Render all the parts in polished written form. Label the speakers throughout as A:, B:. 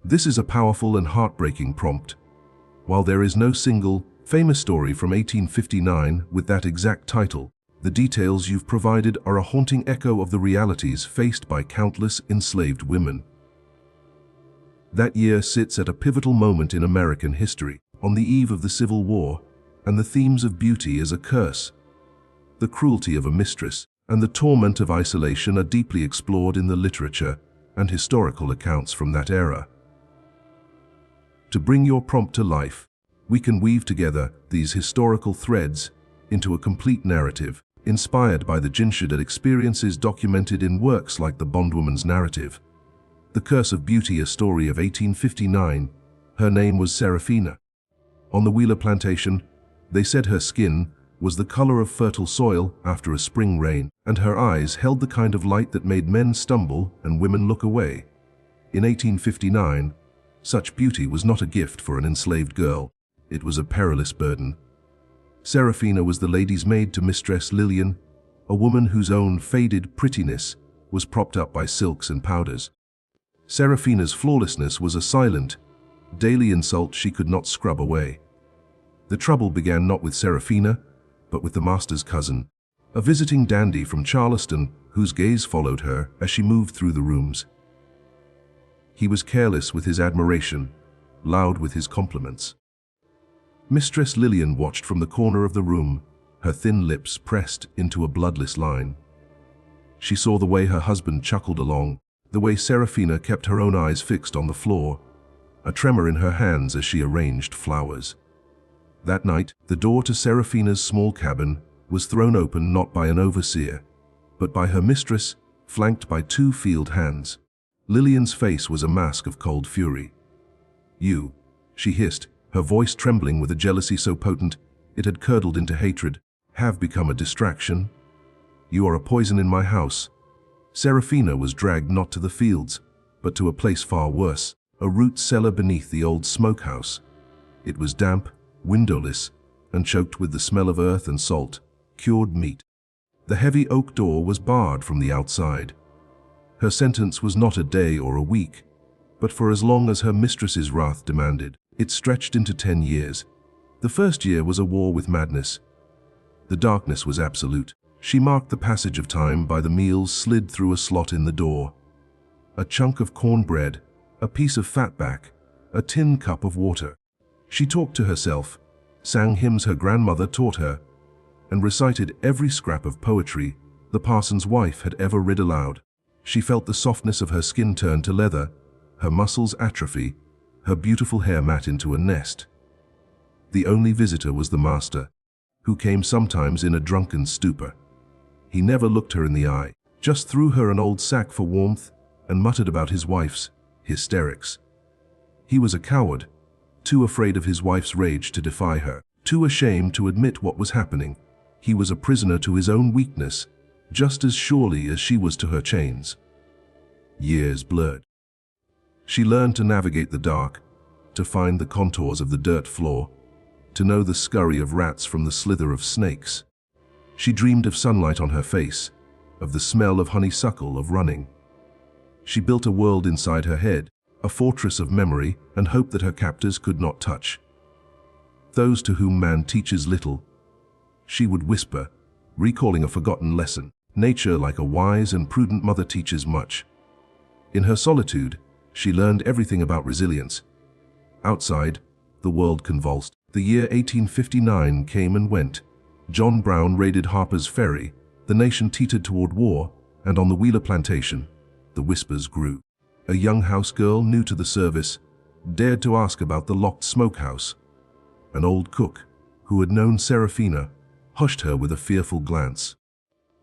A: This is a powerful and heartbreaking prompt. While there is no single, famous story from 1859 with that exact title, the details you've provided are a haunting echo of the realities faced by countless enslaved women. That year sits at a pivotal moment in American history, on the eve of the Civil War, and the themes of beauty as a curse, the cruelty of a mistress, and the torment of isolation are deeply explored in the literature and historical accounts from that era. To bring your prompt to life, we can weave together these historical threads into a complete narrative, inspired by the gingered experiences documented in works like The Bondwoman's Narrative, The Curse of Beauty, a story of 1859. Her name was Seraphina. On the Wheeler plantation, they said her skin was the color of fertile soil after a spring rain, and her eyes held the kind of light that made men stumble and women look away. In 1859, such beauty was not a gift for an enslaved girl. It was a perilous burden. Seraphina was the lady's maid to Mistress Lillian, a woman whose own faded prettiness was propped up by silks and powders. Seraphina's flawlessness was a silent, daily insult she could not scrub away. The trouble began not with Seraphina, but with the master's cousin, a visiting dandy from Charleston whose gaze followed her as she moved through the rooms. He was careless with his admiration, loud with his compliments. Mistress Lillian watched from the corner of the room, her thin lips pressed into a bloodless line. She saw the way her husband chuckled along, the way Seraphina kept her own eyes fixed on the floor, a tremor in her hands as she arranged flowers. That night, the door to Seraphina's small cabin was thrown open not by an overseer, but by her mistress, flanked by two field hands. Lillian's face was a mask of cold fury. "You," she hissed, her voice trembling with a jealousy so potent it had curdled into hatred, "have become a distraction. You are a poison in my house." Seraphina was dragged not to the fields, but to a place far worse, a root cellar beneath the old smokehouse. It was damp, windowless, and choked with the smell of earth and salt, cured meat. The heavy oak door was barred from the outside. Her sentence was not a day or a week, but for as long as her mistress's wrath demanded. It stretched into 10 years. The first year was a war with madness. The darkness was absolute. She marked the passage of time by the meals slid through a slot in the door. A chunk of cornbread, a piece of fatback, a tin cup of water. She talked to herself, sang hymns her grandmother taught her, and recited every scrap of poetry the parson's wife had ever read aloud. She felt the softness of her skin turn to leather, her muscles atrophy, her beautiful hair mat into a nest. The only visitor was the master, who came sometimes in a drunken stupor. He never looked her in the eye, just threw her an old sack for warmth and muttered about his wife's hysterics. He was a coward, too afraid of his wife's rage to defy her, too ashamed to admit what was happening. He was a prisoner to his own weakness, just as surely as she was to her chains. Years blurred. She learned to navigate the dark, to find the contours of the dirt floor, to know the scurry of rats from the slither of snakes. She dreamed of sunlight on her face, of the smell of honeysuckle, of running. She built a world inside her head, a fortress of memory and hope that her captors could not touch. "Those to whom man teaches little," she would whisper, recalling a forgotten lesson. "Nature, like a wise and prudent mother, teaches much." In her solitude, she learned everything about resilience. Outside, the world convulsed. The year 1859 came and went. John Brown raided Harper's Ferry, the nation teetered toward war, and on the Wheeler plantation, the whispers grew. A young house girl new to the service dared to ask about the locked smokehouse. An old cook, who had known Seraphina, hushed her with a fearful glance.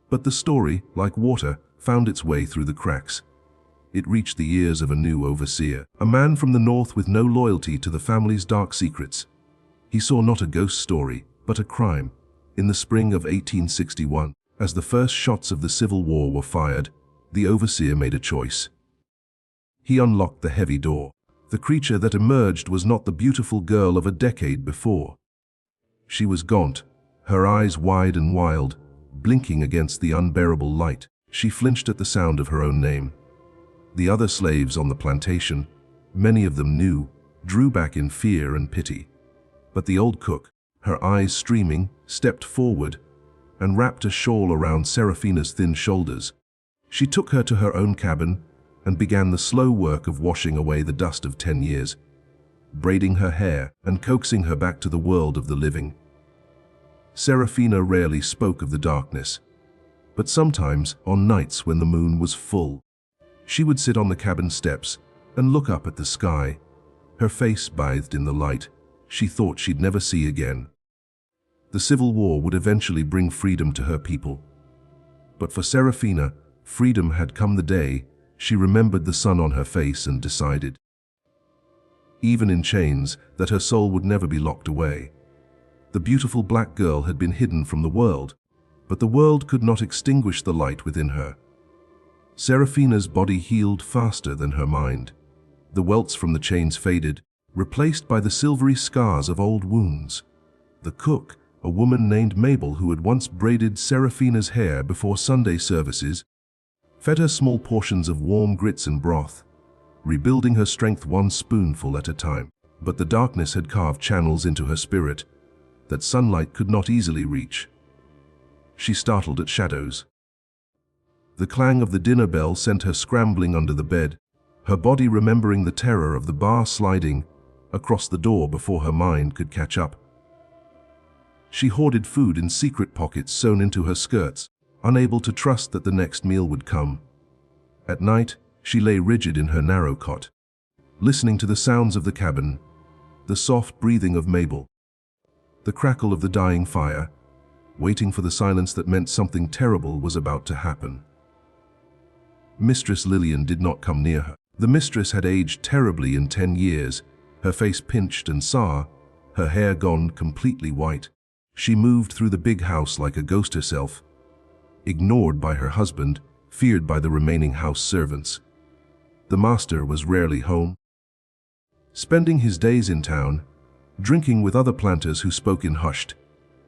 A: But the story, like water, found its way through the cracks. It reached the ears of a new overseer, a man from the north with no loyalty to the family's dark secrets. He saw not a ghost story, but a crime. In the spring of 1861, as the first shots of the Civil War were fired, the overseer made a choice. He unlocked the heavy door. The creature that emerged was not the beautiful girl of a decade before. She was gaunt, her eyes wide and wild, blinking against the unbearable light. She flinched at the sound of her own name. The other slaves on the plantation, Many of them knew, drew back in fear and pity. But the old cook, her eyes streaming, stepped forward and wrapped a shawl around Seraphina's thin shoulders. She took her to her own cabin and began the slow work of washing away the dust of 10 years, braiding her hair and coaxing her back to the world of the living. Seraphina rarely spoke of the darkness, but sometimes, on nights when the moon was full, she would sit on the cabin steps and look up at the sky, her face bathed in the light she thought she'd never see again. The Civil War would eventually bring freedom to her people. But for Seraphina, freedom had come the day she remembered the sun on her face and decided, even in chains, that her soul would never be locked away. The beautiful black girl had been hidden from the world, but the world could not extinguish the light within her. Seraphina's body healed faster than her mind. The welts from the chains faded, replaced by the silvery scars of old wounds. The cook, a woman named Mabel who had once braided Seraphina's hair before Sunday services, fed her small portions of warm grits and broth, rebuilding her strength one spoonful at a time. But the darkness had carved channels into her spirit that sunlight could not easily reach. She startled at shadows. The clang of the dinner bell sent her scrambling under the bed, her body remembering the terror of the bar sliding across the door before her mind could catch up. She hoarded food in secret pockets sewn into her skirts, unable to trust that the next meal would come. At night, she lay rigid in her narrow cot, listening to the sounds of the cabin, the soft breathing of Mabel, the crackle of the dying fire, waiting for the silence that meant something terrible was about to happen. Mistress Lillian did not come near her. The mistress had aged terribly in 10 years, her face pinched and sour, her hair gone completely white. She moved through the big house like a ghost herself, ignored by her husband, feared by the remaining house servants. The master was rarely home, spending his days in town, drinking with other planters who spoke in hushed,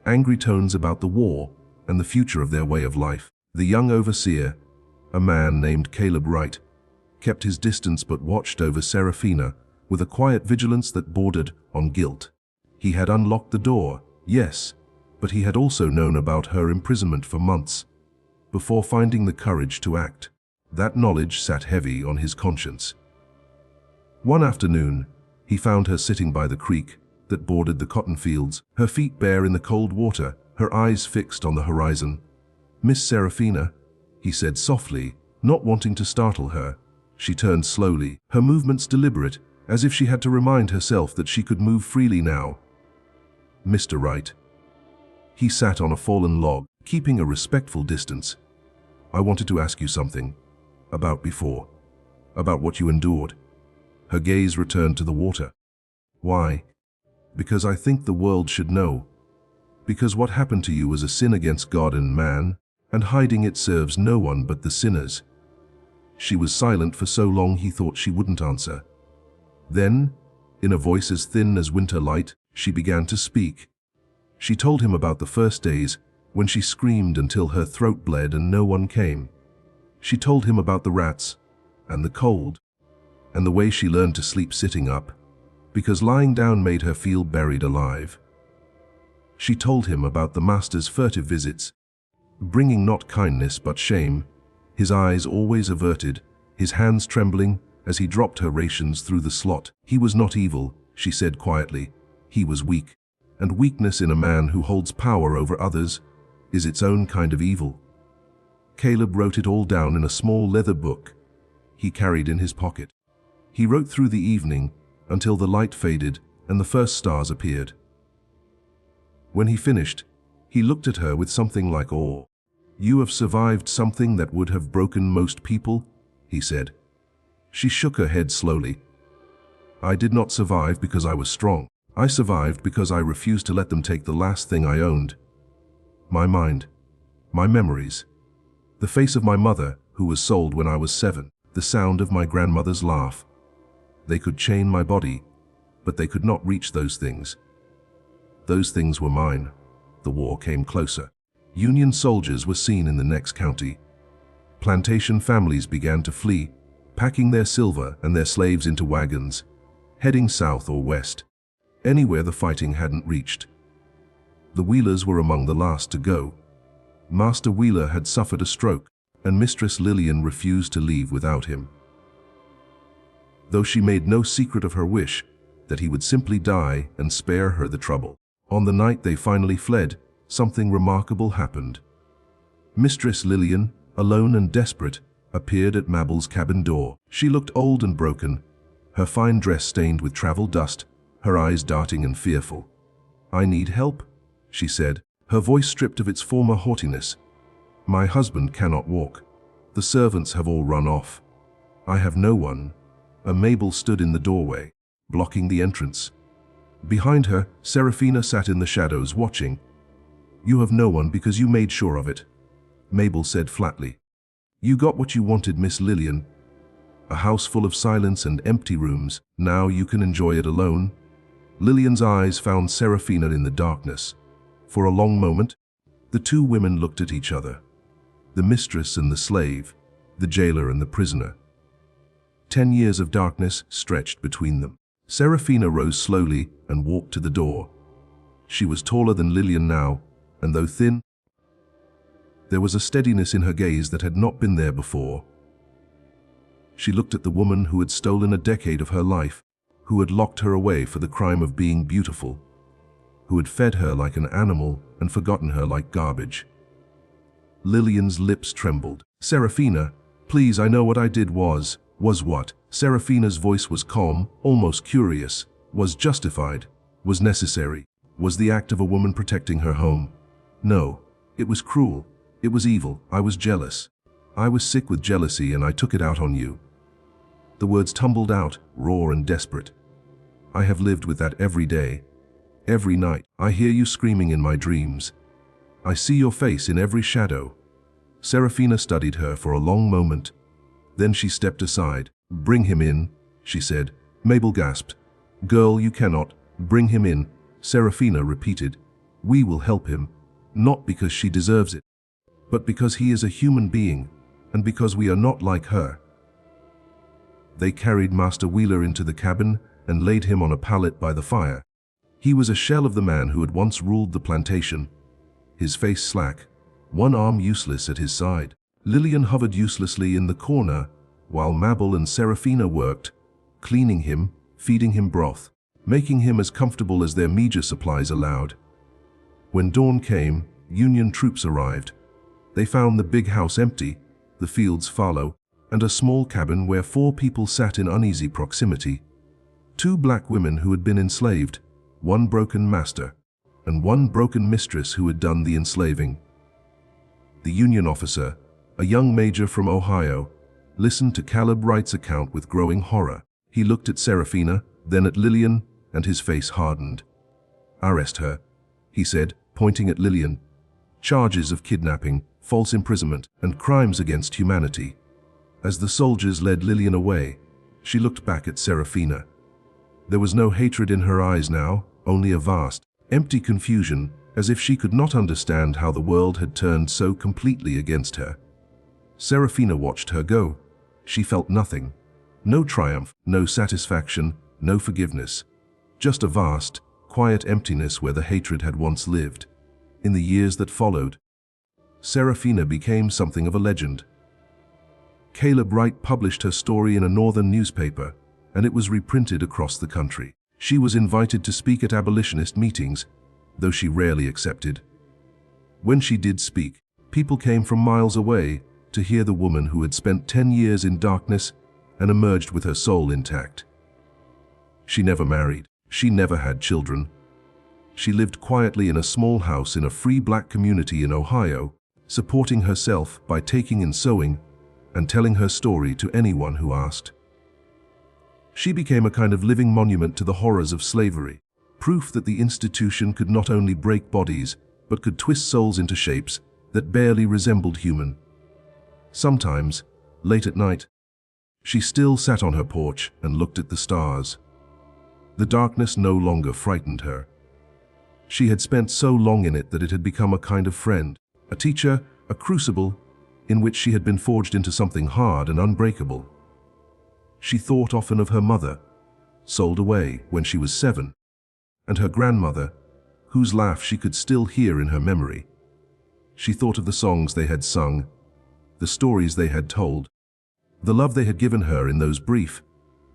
A: angry tones about the war and the future of their way of life. The young overseer, a man named Caleb Wright, kept his distance but watched over Seraphina with a quiet vigilance that bordered on guilt. He had unlocked the door, yes, but he had also known about her imprisonment for months before finding the courage to act. That knowledge sat heavy on his conscience. One afternoon, he found her sitting by the creek that bordered the cotton fields, her feet bare in the cold water, her eyes fixed on the horizon. "Miss Seraphina," he said softly, not wanting to startle her. She turned slowly, her movements deliberate, as if she had to remind herself that she could move freely now. "Mr. Wright." He sat on a fallen log, keeping a respectful distance. "I wanted to ask you something. About before. About what you endured." Her gaze returned to the water. "Why?" "Because I think the world should know. Because what happened to you was a sin against God and man, and hiding it serves no one but the sinners." She was silent for so long he thought she wouldn't answer. Then, in a voice as thin as winter light, she began to speak. She told him about the first days when she screamed until her throat bled and no one came. She told him about the rats and the cold and the way she learned to sleep sitting up because lying down made her feel buried alive. She told him about the master's furtive visits, bringing not kindness but shame, his eyes always averted, his hands trembling as he dropped her rations through the slot. He was not evil, she said quietly. He was weak, and weakness in a man who holds power over others is its own kind of evil. Caleb wrote it all down in a small leather book he carried in his pocket. He wrote through the evening until the light faded and the first stars appeared. When he finished, he looked at her with something like awe. "You have survived something that would have broken most people," he said. She shook her head slowly. "I did not survive because I was strong. I survived because I refused to let them take the last thing I owned. My mind, my memories, the face of my mother who was sold when I was 7, the sound of my grandmother's laugh. They could chain my body, but they could not reach those things. Those things were mine." The war came closer. Union soldiers were seen in the next county. Plantation families began to flee, packing their silver and their slaves into wagons, heading south or west, anywhere the fighting hadn't reached. The Wheelers were among the last to go. Master Wheeler had suffered a stroke, and Mistress Lillian refused to leave without him. Though she made no secret of her wish that he would simply die and spare her the trouble. On the night they finally fled, something remarkable happened. Mistress Lillian, alone and desperate, appeared at Mabel's cabin door. She looked old and broken, her fine dress stained with travel dust, her eyes darting and fearful. "I need help," she said, her voice stripped of its former haughtiness. "My husband cannot walk. The servants have all run off. I have no one." Mabel stood in the doorway, blocking the entrance. Behind her, Seraphina sat in the shadows watching. "You have no one because you made sure of it," Mabel said flatly. "You got what you wanted, Miss Lillian. A house full of silence and empty rooms. Now you can enjoy it alone." Lillian's eyes found Seraphina in the darkness. For a long moment, the two women looked at each other. The mistress and the slave, the jailer and the prisoner. 10 years of darkness stretched between them. Seraphina rose slowly and walked to the door. She was taller than Lillian now, and though thin, there was a steadiness in her gaze that had not been there before. She looked at the woman who had stolen a decade of her life, who had locked her away for the crime of being beautiful, who had fed her like an animal and forgotten her like garbage. Lillian's lips trembled. "Seraphina, please, I know what I did was what?" Seraphina's voice was calm, almost curious. Was justified, was necessary, was the act of a woman protecting her home. "No, it was cruel, it was evil, I was jealous. I was sick with jealousy and I took it out on you." The words tumbled out, raw and desperate. "I have lived with that every day. Every night, I hear you screaming in my dreams. I see your face in every shadow." Seraphina studied her for a long moment. Then she stepped aside. "Bring him in," she said. Mabel gasped. "Girl, you cannot. Bring him in," Seraphina repeated. "We will help him, not because she deserves it, but because he is a human being, and because we are not like her." They carried Master Wheeler into the cabin and laid him on a pallet by the fire. He was a shell of the man who had once ruled the plantation, his face slack, one arm useless at his side. Lillian hovered uselessly in the corner while Mabel and Seraphina worked, cleaning him, feeding him broth, making him as comfortable as their meager supplies allowed. When dawn came, Union troops arrived. They found the big house empty, the fields fallow, and a small cabin where 4 people sat in uneasy proximity. 2 black women who had been enslaved, 1 broken master, and 1 broken mistress who had done the enslaving. The Union officer, a young major from Ohio, listened to Caleb Wright's account with growing horror. He looked at Seraphina, then at Lillian, and his face hardened. "Arrest her," he said, pointing at Lillian. "Charges of kidnapping, false imprisonment, and crimes against humanity." As the soldiers led Lillian away, she looked back at Seraphina. There was no hatred in her eyes now, only a vast, empty confusion, as if she could not understand how the world had turned so completely against her. Seraphina watched her go. She felt nothing. No triumph, no satisfaction, no forgiveness. Just a vast, quiet emptiness where the hatred had once lived. In the years that followed, Seraphina became something of a legend. Caleb Wright published her story in a northern newspaper, and it was reprinted across the country. She was invited to speak at abolitionist meetings, though she rarely accepted. When she did speak, people came from miles away to hear the woman who had spent 10 years in darkness and emerged with her soul intact. She never married. She never had children. She lived quietly in a small house in a free black community in Ohio, supporting herself by taking in sewing and telling her story to anyone who asked. She became a kind of living monument to the horrors of slavery, proof that the institution could not only break bodies, but could twist souls into shapes that barely resembled human. Sometimes, late at night, she still sat on her porch and looked at the stars. The darkness no longer frightened her. She had spent so long in it that it had become a kind of friend, a teacher, a crucible, in which she had been forged into something hard and unbreakable. She thought often of her mother, sold away when she was 7, and her grandmother, whose laugh she could still hear in her memory. She thought of the songs they had sung, the stories they had told, the love they had given her in those brief,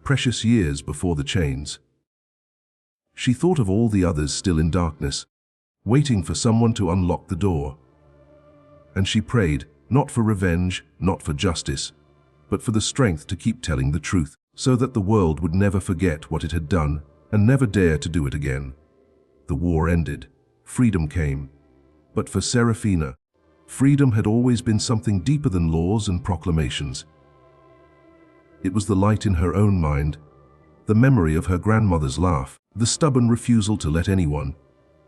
A: precious years before the chains. She thought of all the others still in darkness, waiting for someone to unlock the door. And she prayed, not for revenge, not for justice, but for the strength to keep telling the truth, so that the world would never forget what it had done and never dare to do it again. The war ended. Freedom came. But for Seraphina, freedom had always been something deeper than laws and proclamations. It was the light in her own mind, the memory of her grandmother's laugh, the stubborn refusal to let anyone,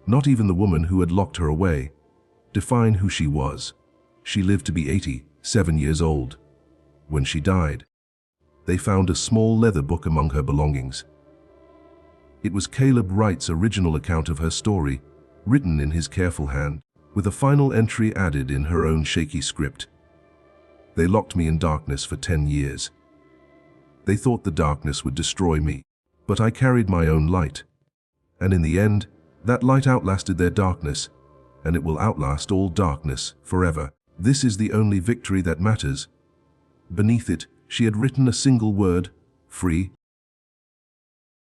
A: not even the woman who had locked her away, define who she was. She lived to be 87 years old. When she died, they found a small leather book among her belongings. It was Caleb Wright's original account of her story, written in his careful hand, with a final entry added in her own shaky script. They locked me in darkness for 10 years. They thought the darkness would destroy me, but I carried my own light. And in the end, that light outlasted their darkness, and it will outlast all darkness forever. This is the only victory that matters. Beneath it, she had written a single word, free.